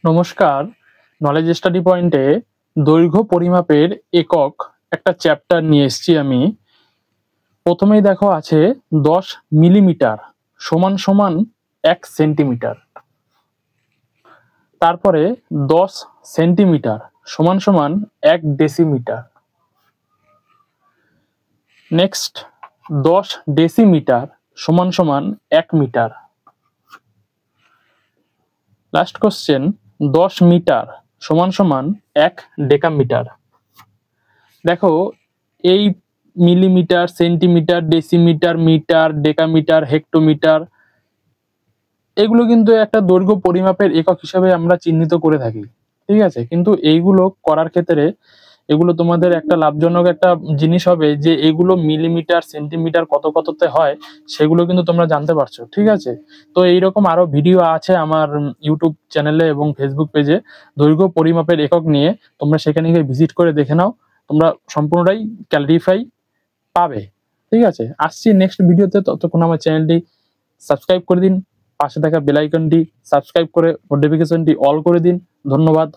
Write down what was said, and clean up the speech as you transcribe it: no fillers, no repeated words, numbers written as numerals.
নমস্কার। Knowledge study পয়েন্টে দৈর্ঘ্য পরিমাপের একক একটা চ্যাপ্টার নিয়ে এসেছি আমি। প্রথমেই দেখো আছে 10 মিলিমিটার সমান সমান 1 সেন্টিমিটার। তারপরে 10 সেন্টিমিটার সমান সমান 1 ডেসিমিটার। নেক্সট 10 ডেসিমিটার সমান সমান 1 মিটার। লাস্ট কোশ্চেন 10 মিটার সমান সমান 1 ডেকামিটার। দেখো এই millimetre, centimetre, decimetre, metre, decametre, hectometre এগুলো কিন্তু একটা দৈর্ঘ্য পরিমাপের একক হিসেবে আমরা চিহ্নিত করে থাকি, ঠিক আছে। কিন্তু এইগুলো করার ক্ষেত্রে এগুলো তোমাদের একটা লাভজনক একটা জিনিস হবে যে এগুলো মিলিমিটার, সেন্টিমিটার কত কততে হয় সেগুলো কিন্তু তোমরা জানতে পারছো, ঠিক আছে। তো এইরকম আরো ভিডিও আছে আমার ইউটিউব চ্যানেলে এবং ফেসবুক পেজে দৈর্ঘ্য পরিমাপের একক নিয়ে। তোমরা সেখানে গিয়ে ভিজিট করে দেখে নাও, তোমরা সম্পূর্ণটাই ক্লারিফাই পাবে, ঠিক আছে। আসছি নেক্সট ভিডিওতে, ততক্ষণ আমার চ্যানেলটি সাবস্ক্রাইব করে দিন, পাশে থাকা বেল আইকনটি সাবস্ক্রাইব করে নোটিফিকেশনটি অল করে দিন। ধন্যবাদ।